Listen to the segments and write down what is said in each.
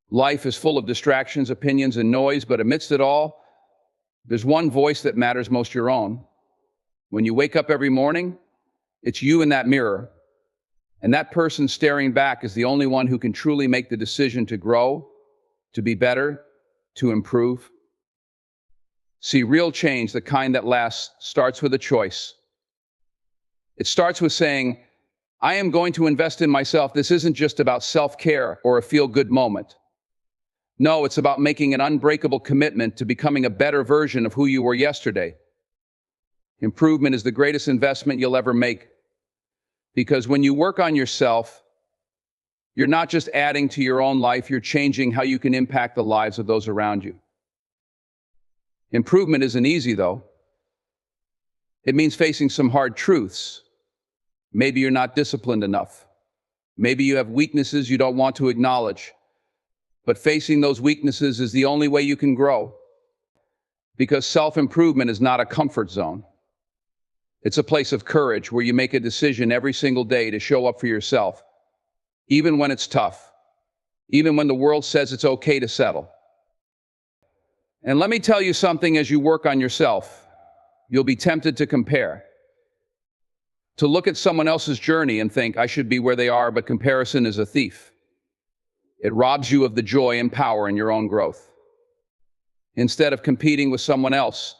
Life is full of distractions, opinions, and noise, but amidst it all, there's one voice that matters most, your own. When you wake up every morning, it's you in that mirror, and that person staring back is the only one who can truly make the decision to grow, to be better, to improve. See, real change, the kind that lasts, starts with a choice. It starts with saying, I am going to invest in myself. This isn't just about self-care or a feel-good moment. No, it's about making an unbreakable commitment to becoming a better version of who you were yesterday. Improvement is the greatest investment you'll ever make. Because when you work on yourself, you're not just adding to your own life, you're changing how you can impact the lives of those around you. Improvement isn't easy, though. It means facing some hard truths. Maybe you're not disciplined enough. Maybe you have weaknesses you don't want to acknowledge. But facing those weaknesses is the only way you can grow. Because self-improvement is not a comfort zone. It's a place of courage where you make a decision every single day to show up for yourself, even when it's tough, even when the world says it's okay to settle. And let me tell you something, as you work on yourself, you'll be tempted to compare. To look at someone else's journey and think, I should be where they are, but comparison is a thief. It robs you of the joy and power in your own growth. Instead of competing with someone else,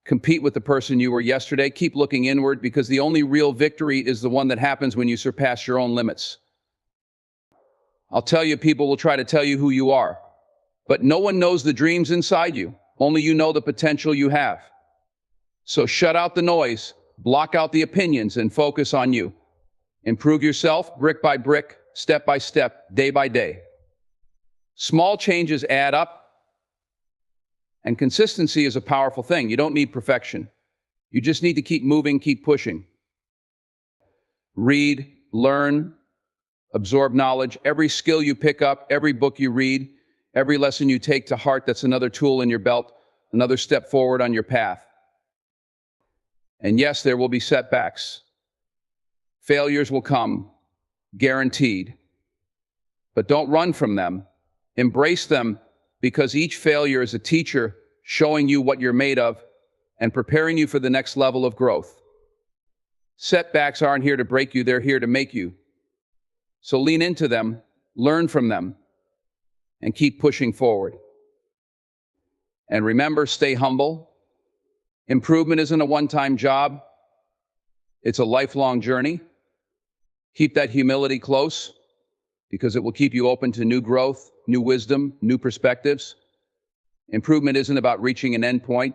compete with the person you were yesterday. Keep looking inward, because the only real victory is the one that happens when you surpass your own limits. I'll tell you, people will try to tell you who you are, but no one knows the dreams inside you. Only you know the potential you have. So shut out the noise, block out the opinions, and focus on you. Improve yourself brick by brick, step by step, day by day. Small changes add up, and consistency is a powerful thing. You don't need perfection. You just need to keep moving, keep pushing. Read, learn, absorb knowledge. Every skill you pick up, every book you read, every lesson you take to heart, that's another tool in your belt, another step forward on your path. And yes, there will be setbacks. Failures will come, guaranteed. But don't run from them. Embrace them, because each failure is a teacher showing you what you're made of and preparing you for the next level of growth. Setbacks aren't here to break you, they're here to make you. So lean into them, learn from them, and keep pushing forward. And remember, stay humble. Improvement isn't a one-time job. It's a lifelong journey. Keep that humility close, because it will keep you open to new growth, new wisdom, new perspectives. Improvement isn't about reaching an end point.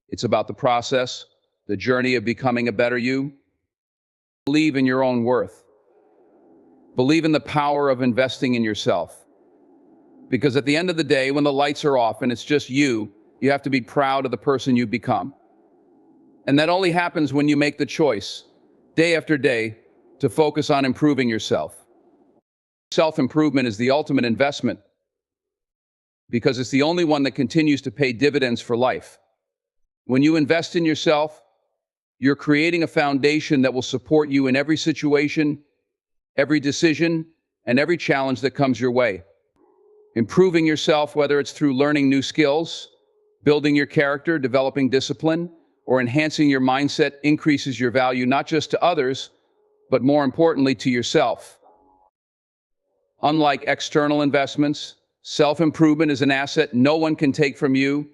It's about the process, the journey of becoming a better you. Believe in your own worth. Believe in the power of investing in yourself. Because at the end of the day, when the lights are off and it's just you, you have to be proud of the person you've become. And that only happens when you make the choice, day after day, to focus on improving yourself. Self-improvement is the ultimate investment, because it's the only one that continues to pay dividends for life. When you invest in yourself, you're creating a foundation that will support you in every situation, every decision, and every challenge that comes your way. Improving yourself, whether it's through learning new skills, building your character, developing discipline, or enhancing your mindset, increases your value not just to others, but more importantly to yourself. Unlike external investments, self-improvement is an asset no one can take from you.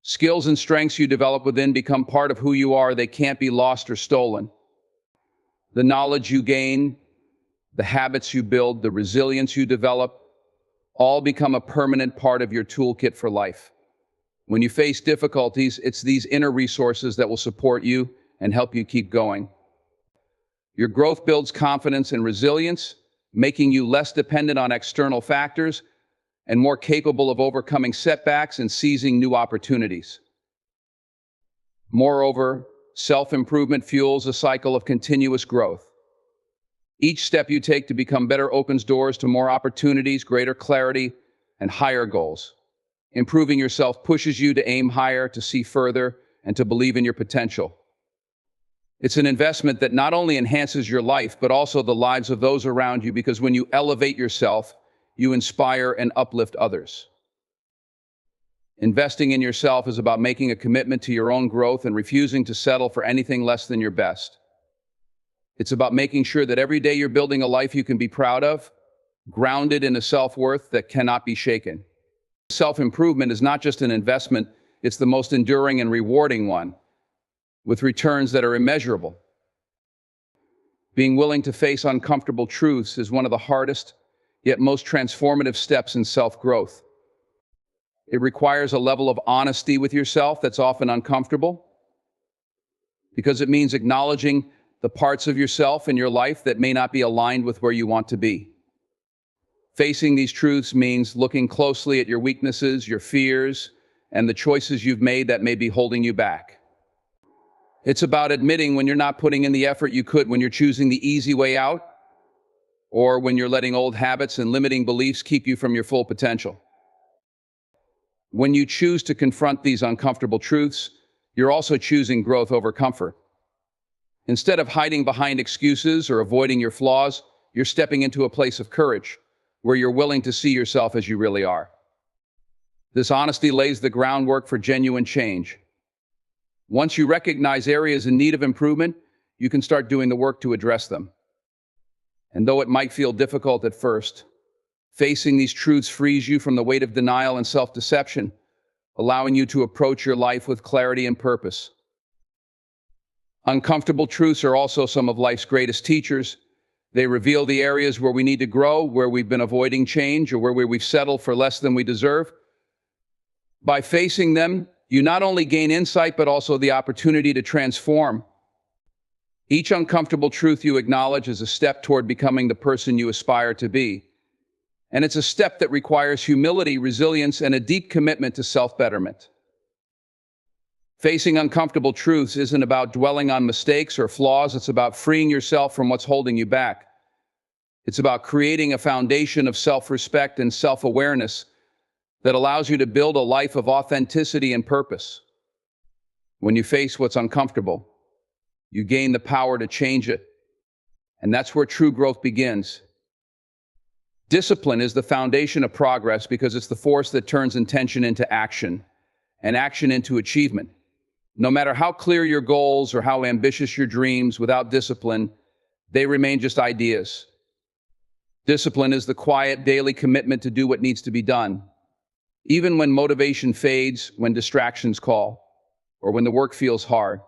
Skills and strengths you develop within become part of who you are. They can't be lost or stolen. The knowledge you gain, the habits you build, the resilience you develop, all become a permanent part of your toolkit for life. When you face difficulties, it's these inner resources that will support you and help you keep going. Your growth builds confidence and resilience, making you less dependent on external factors and more capable of overcoming setbacks and seizing new opportunities. Moreover, self-improvement fuels a cycle of continuous growth. Each step you take to become better opens doors to more opportunities, greater clarity, and higher goals. Improving yourself pushes you to aim higher, to see further, and to believe in your potential. It's an investment that not only enhances your life, but also the lives of those around you, because when you elevate yourself, you inspire and uplift others. Investing in yourself is about making a commitment to your own growth and refusing to settle for anything less than your best. It's about making sure that every day you're building a life you can be proud of, grounded in a self-worth that cannot be shaken. Self-improvement is not just an investment, it's the most enduring and rewarding one, with returns that are immeasurable. Being willing to face uncomfortable truths is one of the hardest, yet most transformative steps in self-growth. It requires a level of honesty with yourself that's often uncomfortable, because it means acknowledging the parts of yourself in your life that may not be aligned with where you want to be. Facing these truths means looking closely at your weaknesses, your fears, and the choices you've made that may be holding you back. It's about admitting when you're not putting in the effort you could, when you're choosing the easy way out, or when you're letting old habits and limiting beliefs keep you from your full potential. When you choose to confront these uncomfortable truths, you're also choosing growth over comfort. Instead of hiding behind excuses or avoiding your flaws, you're stepping into a place of courage, where you're willing to see yourself as you really are. This honesty lays the groundwork for genuine change. Once you recognize areas in need of improvement, you can start doing the work to address them. And though it might feel difficult at first, facing these truths frees you from the weight of denial and self-deception, allowing you to approach your life with clarity and purpose. Uncomfortable truths are also some of life's greatest teachers. They reveal the areas where we need to grow, where we've been avoiding change, or where we've settled for less than we deserve. By facing them, you not only gain insight, but also the opportunity to transform. Each uncomfortable truth you acknowledge is a step toward becoming the person you aspire to be. And it's a step that requires humility, resilience, and a deep commitment to self-betterment. Facing uncomfortable truths isn't about dwelling on mistakes or flaws, it's about freeing yourself from what's holding you back. It's about creating a foundation of self-respect and self-awareness that allows you to build a life of authenticity and purpose. When you face what's uncomfortable, you gain the power to change it. And that's where true growth begins. Discipline is the foundation of progress because it's the force that turns intention into action, and action into achievement. No matter how clear your goals or how ambitious your dreams, without discipline, they remain just ideas. Discipline is the quiet, daily commitment to do what needs to be done. Even when motivation fades, when distractions call, or when the work feels hard.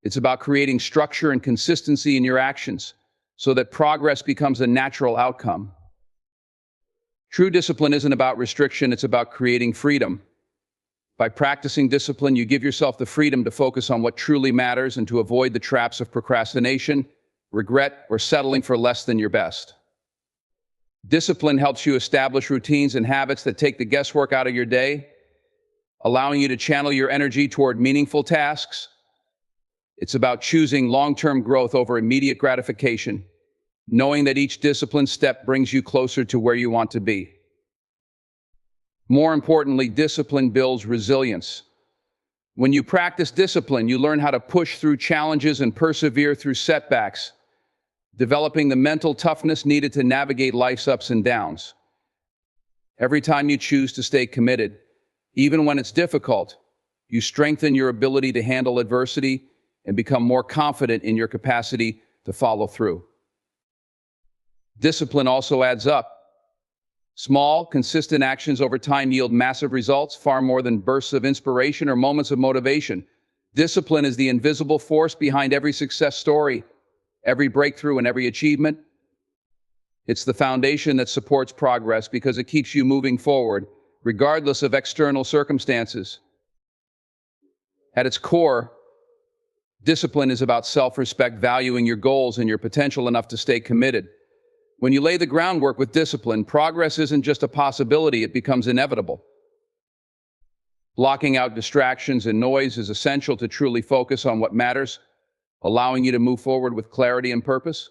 It's about creating structure and consistency in your actions so that progress becomes a natural outcome. True discipline isn't about restriction, it's about creating freedom. By practicing discipline, you give yourself the freedom to focus on what truly matters and to avoid the traps of procrastination, regret, or settling for less than your best. Discipline helps you establish routines and habits that take the guesswork out of your day, allowing you to channel your energy toward meaningful tasks. It's about choosing long-term growth over immediate gratification, knowing that each discipline step brings you closer to where you want to be. More importantly, discipline builds resilience. When you practice discipline, you learn how to push through challenges and persevere through setbacks, developing the mental toughness needed to navigate life's ups and downs. Every time you choose to stay committed, even when it's difficult, you strengthen your ability to handle adversity and become more confident in your capacity to follow through. Discipline also adds up. Small, consistent actions over time yield massive results, far more than bursts of inspiration or moments of motivation. Discipline is the invisible force behind every success story, every breakthrough, and every achievement. It's the foundation that supports progress because it keeps you moving forward, regardless of external circumstances. At its core, discipline is about self-respect, valuing your goals and your potential enough to stay committed. When you lay the groundwork with discipline, progress isn't just a possibility, it becomes inevitable. Blocking out distractions and noise is essential to truly focus on what matters, allowing you to move forward with clarity and purpose.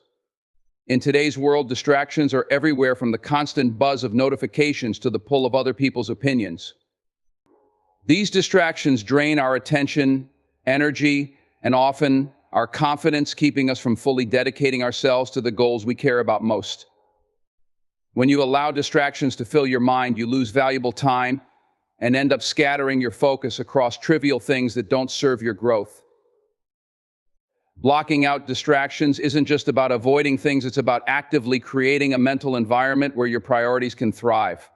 In today's world, distractions are everywhere, from the constant buzz of notifications to the pull of other people's opinions. These distractions drain our attention, energy, and often our confidence, keeping us from fully dedicating ourselves to the goals we care about most. When you allow distractions to fill your mind, you lose valuable time and end up scattering your focus across trivial things that don't serve your growth. Blocking out distractions isn't just about avoiding things, it's about actively creating a mental environment where your priorities can thrive.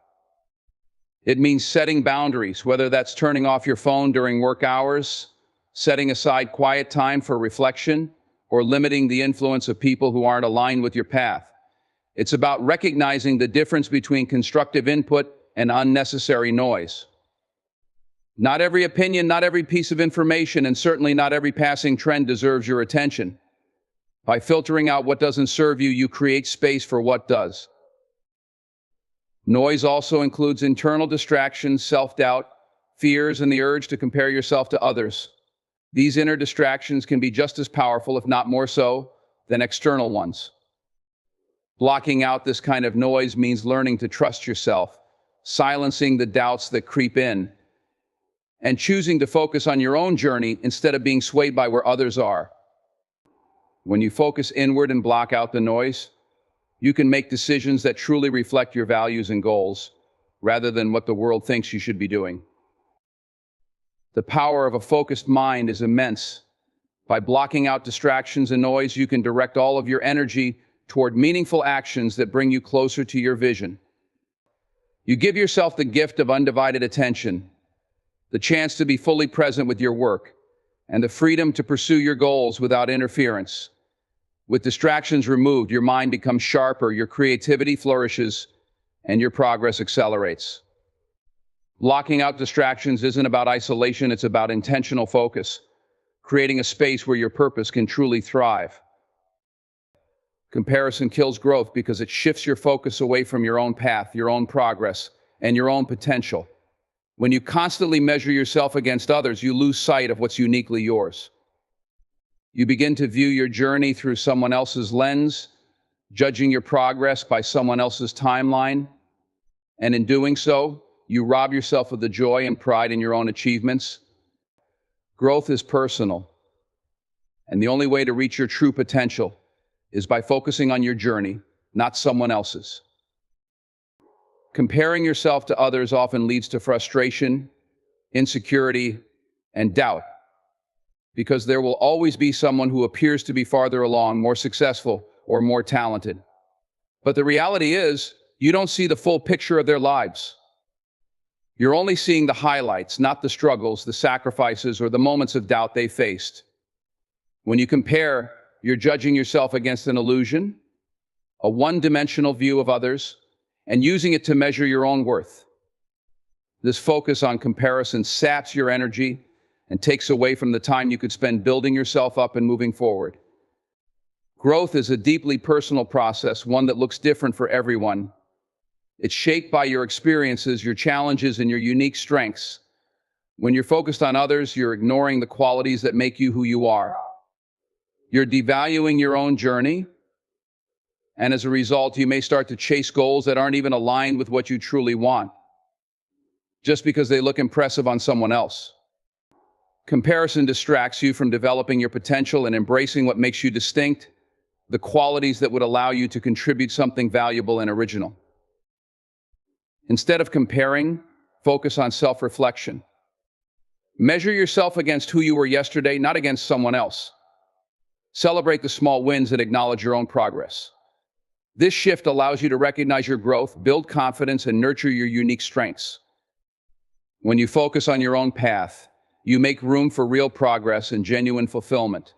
It means setting boundaries, whether that's turning off your phone during work hours, setting aside quiet time for reflection, or limiting the influence of people who aren't aligned with your path. It's about recognizing the difference between constructive input and unnecessary noise. Not every opinion, not every piece of information, and certainly not every passing trend deserves your attention. By filtering out what doesn't serve you, you create space for what does. Noise also includes internal distractions, self-doubt, fears, and the urge to compare yourself to others. These inner distractions can be just as powerful, if not more so, than external ones. Blocking out this kind of noise means learning to trust yourself, silencing the doubts that creep in, and choosing to focus on your own journey instead of being swayed by where others are. When you focus inward and block out the noise, you can make decisions that truly reflect your values and goals, rather than what the world thinks you should be doing. The power of a focused mind is immense. By blocking out distractions and noise, you can direct all of your energy toward meaningful actions that bring you closer to your vision. You give yourself the gift of undivided attention, the chance to be fully present with your work, and the freedom to pursue your goals without interference. With distractions removed, your mind becomes sharper, your creativity flourishes, and your progress accelerates. Blocking out distractions isn't about isolation, it's about intentional focus, creating a space where your purpose can truly thrive. Comparison kills growth because it shifts your focus away from your own path, your own progress, and your own potential. When you constantly measure yourself against others, you lose sight of what's uniquely yours. You begin to view your journey through someone else's lens, judging your progress by someone else's timeline, and in doing so, you rob yourself of the joy and pride in your own achievements. Growth is personal, and the only way to reach your true potential is by focusing on your journey, not someone else's. Comparing yourself to others often leads to frustration, insecurity, and doubt, because there will always be someone who appears to be farther along, more successful, or more talented. But the reality is, you don't see the full picture of their lives. You're only seeing the highlights, not the struggles, the sacrifices, or the moments of doubt they faced. When you compare, you're judging yourself against an illusion, a one-dimensional view of others, and using it to measure your own worth. This focus on comparison saps your energy and takes away from the time you could spend building yourself up and moving forward. Growth is a deeply personal process, one that looks different for everyone. It's shaped by your experiences, your challenges, and your unique strengths. When you're focused on others, you're ignoring the qualities that make you who you are. You're devaluing your own journey, and as a result, you may start to chase goals that aren't even aligned with what you truly want, just because they look impressive on someone else. Comparison distracts you from developing your potential and embracing what makes you distinct, the qualities that would allow you to contribute something valuable and original. Instead of comparing, focus on self-reflection. Measure yourself against who you were yesterday, not against someone else. Celebrate the small wins and acknowledge your own progress. This shift allows you to recognize your growth, build confidence, and nurture your unique strengths. When you focus on your own path, you make room for real progress and genuine fulfillment.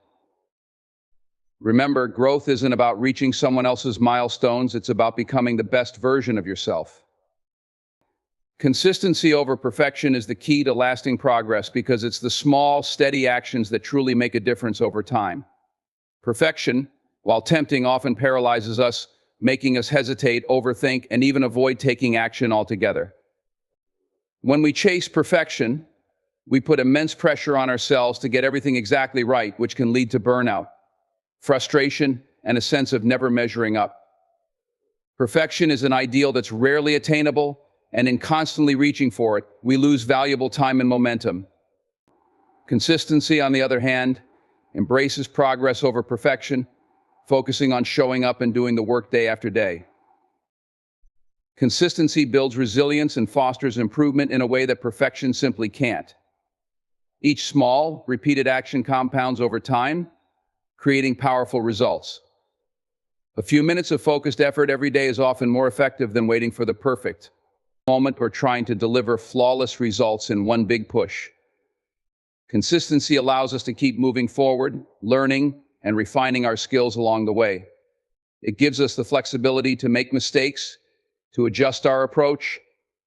Remember, growth isn't about reaching someone else's milestones, it's about becoming the best version of yourself. Consistency over perfection is the key to lasting progress because it's the small, steady actions that truly make a difference over time. Perfection, while tempting, often paralyzes us, making us hesitate, overthink, and even avoid taking action altogether. When we chase perfection, we put immense pressure on ourselves to get everything exactly right, which can lead to burnout, frustration, and a sense of never measuring up. Perfection is an ideal that's rarely attainable, and in constantly reaching for it, we lose valuable time and momentum. Consistency, on the other hand, embraces progress over perfection, focusing on showing up and doing the work day after day. Consistency builds resilience and fosters improvement in a way that perfection simply can't. Each small, repeated action compounds over time, creating powerful results. A few minutes of focused effort every day is often more effective than waiting for the perfect moment or trying to deliver flawless results in one big push. Consistency allows us to keep moving forward, learning, and refining our skills along the way. It gives us the flexibility to make mistakes, to adjust our approach,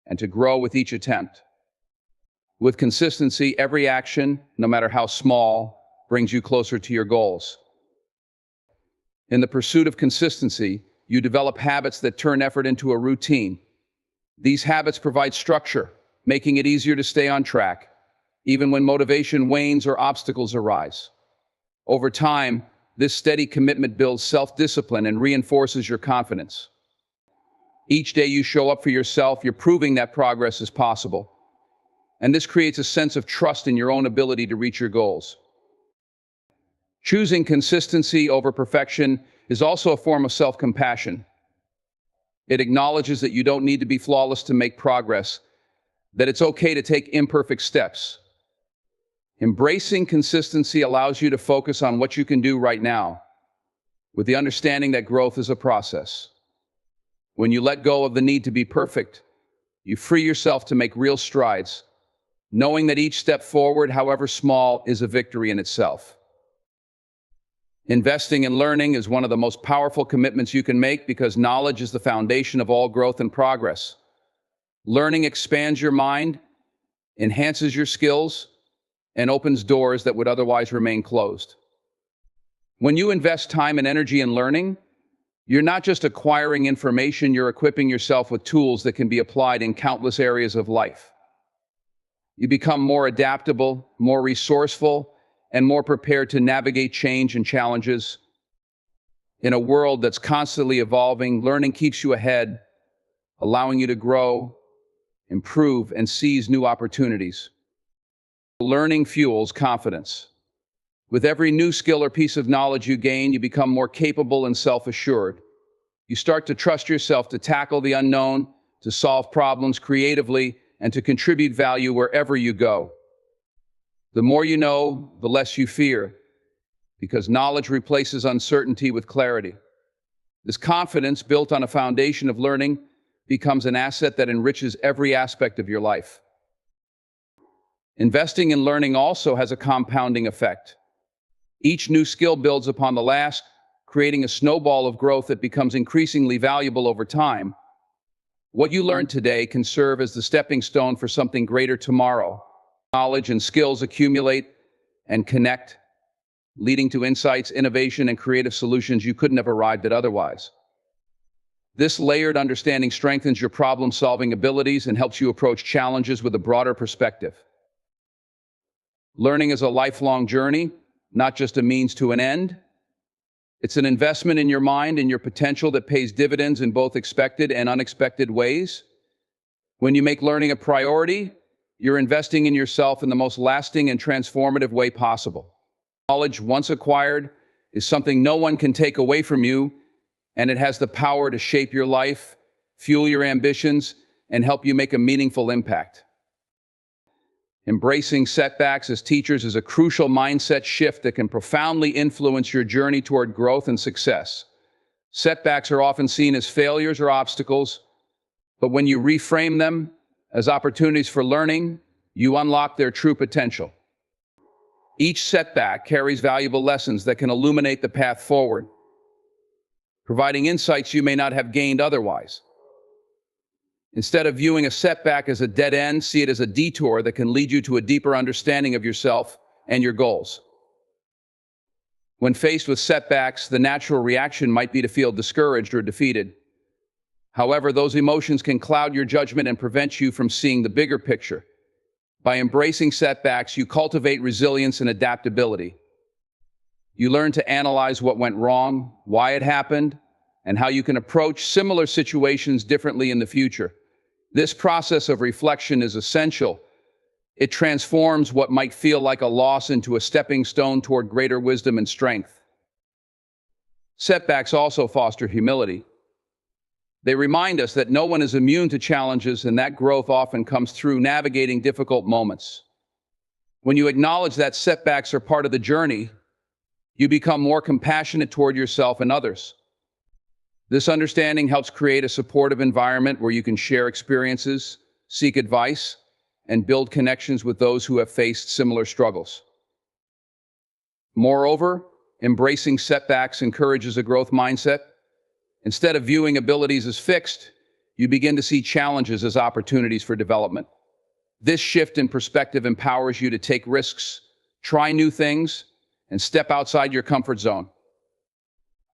and to grow with each attempt. With consistency, every action, no matter how small, brings you closer to your goals. In the pursuit of consistency, you develop habits that turn effort into a routine. These habits provide structure, making it easier to stay on track, even when motivation wanes or obstacles arise. Over time, this steady commitment builds self-discipline and reinforces your confidence. Each day you show up for yourself, you're proving that progress is possible. And this creates a sense of trust in your own ability to reach your goals. Choosing consistency over perfection is also a form of self-compassion. It acknowledges that you don't need to be flawless to make progress, that it's okay to take imperfect steps. Embracing consistency allows you to focus on what you can do right now, with the understanding that growth is a process. When you let go of the need to be perfect, you free yourself to make real strides, knowing that each step forward, however small, is a victory in itself. Investing in learning is one of the most powerful commitments you can make because knowledge is the foundation of all growth and progress. Learning expands your mind, enhances your skills, and opens doors that would otherwise remain closed. When you invest time and energy in learning, you're not just acquiring information, you're equipping yourself with tools that can be applied in countless areas of life. You become more adaptable, more resourceful, and more prepared to navigate change and challenges. In a world that's constantly evolving, learning keeps you ahead, allowing you to grow, improve, and seize new opportunities. Learning fuels confidence. With every new skill or piece of knowledge you gain, you become more capable and self-assured. You start to trust yourself to tackle the unknown, to solve problems creatively, and to contribute value wherever you go. The more you know, the less you fear, because knowledge replaces uncertainty with clarity. This confidence, built on a foundation of learning, becomes an asset that enriches every aspect of your life. Investing in learning also has a compounding effect. Each new skill builds upon the last, creating a snowball of growth that becomes increasingly valuable over time. What you learn today can serve as the stepping stone for something greater tomorrow. Knowledge and skills accumulate and connect, leading to insights, innovation, and creative solutions you couldn't have arrived at otherwise. This layered understanding strengthens your problem-solving abilities and helps you approach challenges with a broader perspective. Learning is a lifelong journey, not just a means to an end. It's an investment in your mind and your potential that pays dividends in both expected and unexpected ways. When you make learning a priority, you're investing in yourself in the most lasting and transformative way possible. Knowledge, once acquired, is something no one can take away from you, and it has the power to shape your life, fuel your ambitions, and help you make a meaningful impact. Embracing setbacks as teachers is a crucial mindset shift that can profoundly influence your journey toward growth and success. Setbacks are often seen as failures or obstacles, but when you reframe them as opportunities for learning, you unlock their true potential. Each setback carries valuable lessons that can illuminate the path forward, providing insights you may not have gained otherwise. Instead of viewing a setback as a dead end, see it as a detour that can lead you to a deeper understanding of yourself and your goals. When faced with setbacks, the natural reaction might be to feel discouraged or defeated. However, those emotions can cloud your judgment and prevent you from seeing the bigger picture. By embracing setbacks, you cultivate resilience and adaptability. You learn to analyze what went wrong, why it happened, and how you can approach similar situations differently in the future. This process of reflection is essential. It transforms what might feel like a loss into a stepping stone toward greater wisdom and strength. Setbacks also foster humility. They remind us that no one is immune to challenges and that growth often comes through navigating difficult moments. When you acknowledge that setbacks are part of the journey, you become more compassionate toward yourself and others. This understanding helps create a supportive environment where you can share experiences, seek advice, and build connections with those who have faced similar struggles. Moreover, embracing setbacks encourages a growth mindset. Instead of viewing abilities as fixed, you begin to see challenges as opportunities for development. This shift in perspective empowers you to take risks, try new things, and step outside your comfort zone.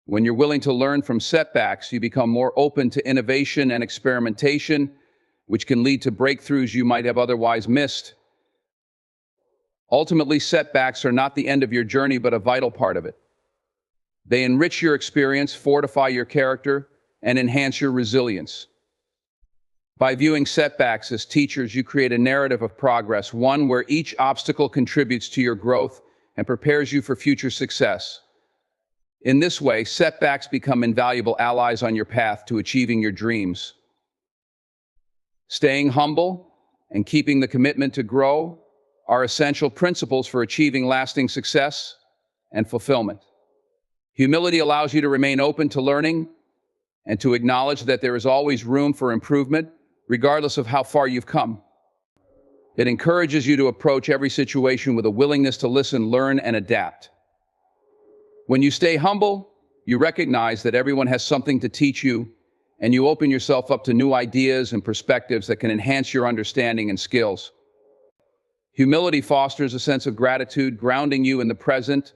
When you're willing to learn from setbacks, you become more open to innovation and experimentation, which can lead to breakthroughs you might have otherwise missed. Ultimately, setbacks are not the end of your journey, but a vital part of it. They enrich your experience, fortify your character, and enhance your resilience. By viewing setbacks as teachers, you create a narrative of progress, one where each obstacle contributes to your growth and prepares you for future success. In this way, setbacks become invaluable allies on your path to achieving your dreams. Staying humble and keeping the commitment to grow are essential principles for achieving lasting success and fulfillment. Humility allows you to remain open to learning and to acknowledge that there is always room for improvement, regardless of how far you've come. It encourages you to approach every situation with a willingness to listen, learn, and adapt. When you stay humble, you recognize that everyone has something to teach you, and you open yourself up to new ideas and perspectives that can enhance your understanding and skills. Humility fosters a sense of gratitude, grounding you in the present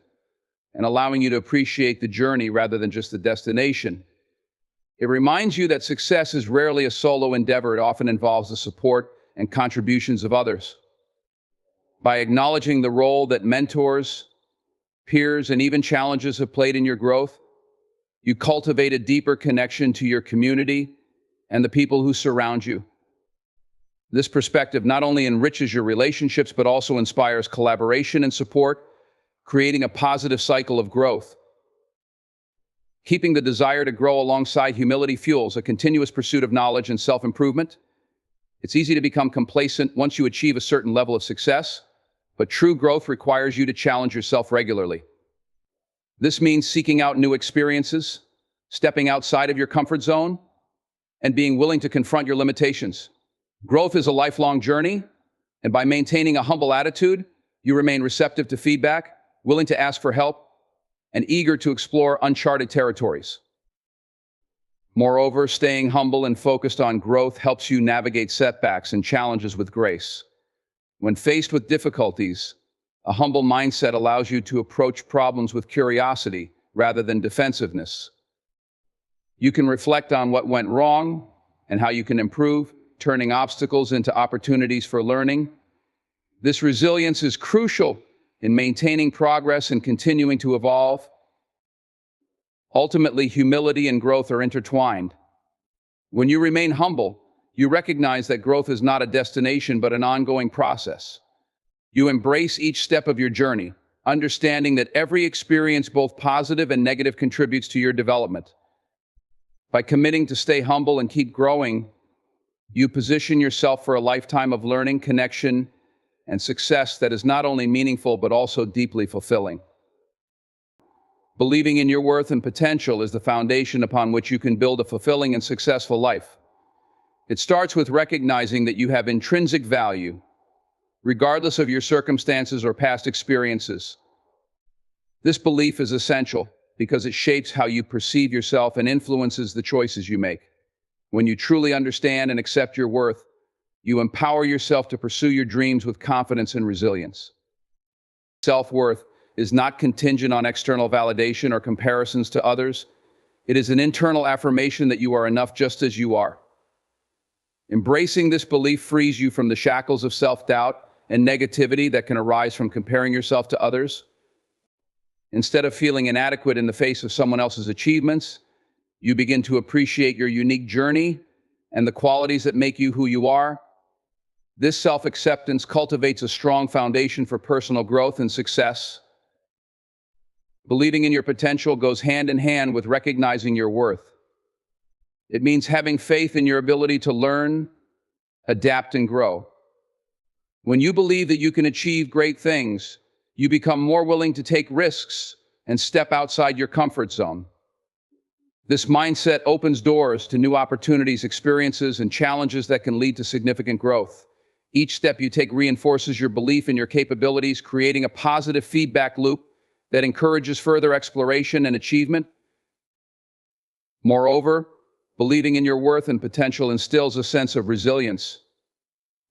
and allowing you to appreciate the journey rather than just the destination. It reminds you that success is rarely a solo endeavor. It often involves the support and contributions of others. By acknowledging the role that mentors, peers, and even challenges have played in your growth, you cultivate a deeper connection to your community and the people who surround you. This perspective not only enriches your relationships, but also inspires collaboration and support, creating a positive cycle of growth. Keeping the desire to grow alongside humility fuels a continuous pursuit of knowledge and self-improvement. It's easy to become complacent once you achieve a certain level of success, but true growth requires you to challenge yourself regularly. This means seeking out new experiences, stepping outside of your comfort zone, and being willing to confront your limitations. Growth is a lifelong journey, and by maintaining a humble attitude, you remain receptive to feedback, willing to ask for help, and eager to explore uncharted territories. Moreover, staying humble and focused on growth helps you navigate setbacks and challenges with grace. When faced with difficulties, a humble mindset allows you to approach problems with curiosity rather than defensiveness. You can reflect on what went wrong and how you can improve, turning obstacles into opportunities for learning. This resilience is crucial in maintaining progress and continuing to evolve. Ultimately, humility and growth are intertwined. When you remain humble, you recognize that growth is not a destination but an ongoing process. You embrace each step of your journey, understanding that every experience, both positive and negative, contributes to your development. By committing to stay humble and keep growing, you position yourself for a lifetime of learning, connection, and success that is not only meaningful but also deeply fulfilling. Believing in your worth and potential is the foundation upon which you can build a fulfilling and successful life. It starts with recognizing that you have intrinsic value, regardless of your circumstances or past experiences. This belief is essential because it shapes how you perceive yourself and influences the choices you make. When you truly understand and accept your worth, you empower yourself to pursue your dreams with confidence and resilience. Self-worth is not contingent on external validation or comparisons to others. It is an internal affirmation that you are enough just as you are. Embracing this belief frees you from the shackles of self-doubt and negativity that can arise from comparing yourself to others. Instead of feeling inadequate in the face of someone else's achievements, you begin to appreciate your unique journey and the qualities that make you who you are. This self-acceptance cultivates a strong foundation for personal growth and success. Believing in your potential goes hand in hand with recognizing your worth. It means having faith in your ability to learn, adapt, and grow. When you believe that you can achieve great things, you become more willing to take risks and step outside your comfort zone. This mindset opens doors to new opportunities, experiences, and challenges that can lead to significant growth. Each step you take reinforces your belief in your capabilities, creating a positive feedback loop that encourages further exploration and achievement. Moreover, believing in your worth and potential instills a sense of resilience.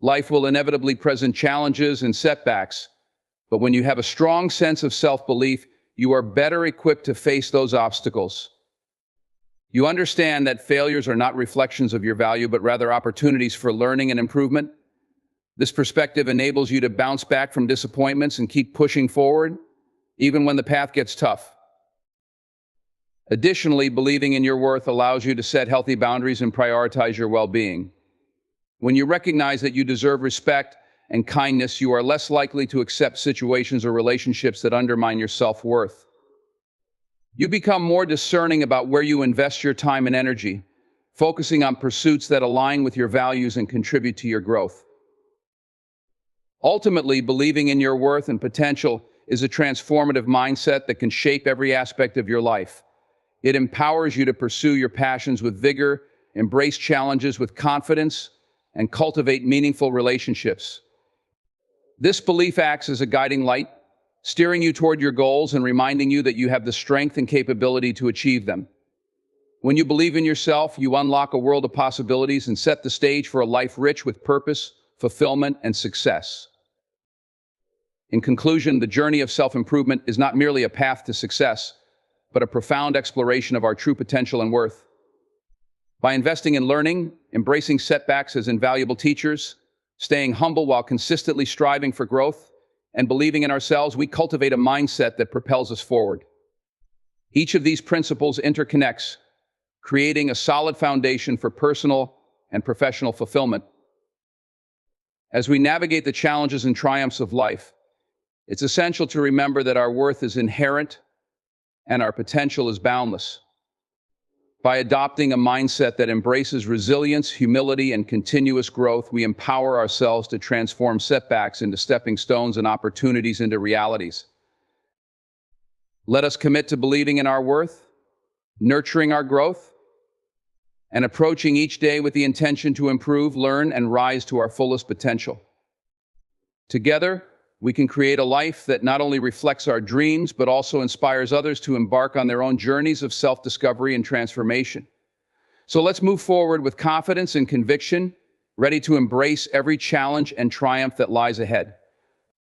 Life will inevitably present challenges and setbacks, but when you have a strong sense of self-belief, you are better equipped to face those obstacles. You understand that failures are not reflections of your value, but rather opportunities for learning and improvement. This perspective enables you to bounce back from disappointments and keep pushing forward, even when the path gets tough. Additionally, believing in your worth allows you to set healthy boundaries and prioritize your well-being. When you recognize that you deserve respect and kindness, you are less likely to accept situations or relationships that undermine your self-worth. You become more discerning about where you invest your time and energy, focusing on pursuits that align with your values and contribute to your growth. Ultimately, believing in your worth and potential is a transformative mindset that can shape every aspect of your life. It empowers you to pursue your passions with vigor, embrace challenges with confidence, and cultivate meaningful relationships. This belief acts as a guiding light, steering you toward your goals and reminding you that you have the strength and capability to achieve them. When you believe in yourself, you unlock a world of possibilities and set the stage for a life rich with purpose, fulfillment, and success. In conclusion, the journey of self-improvement is not merely a path to success, but a profound exploration of our true potential and worth. By investing in learning, embracing setbacks as invaluable teachers, staying humble while consistently striving for growth, and believing in ourselves, we cultivate a mindset that propels us forward. Each of these principles interconnects, creating a solid foundation for personal and professional fulfillment. As we navigate the challenges and triumphs of life, it's essential to remember that our worth is inherent and our potential is boundless. By adopting a mindset that embraces resilience, humility, and continuous growth, we empower ourselves to transform setbacks into stepping stones and opportunities into realities. Let us commit to believing in our worth, nurturing our growth, and approaching each day with the intention to improve, learn, and rise to our fullest potential. Together, we can create a life that not only reflects our dreams, but also inspires others to embark on their own journeys of self-discovery and transformation. So let's move forward with confidence and conviction, ready to embrace every challenge and triumph that lies ahead.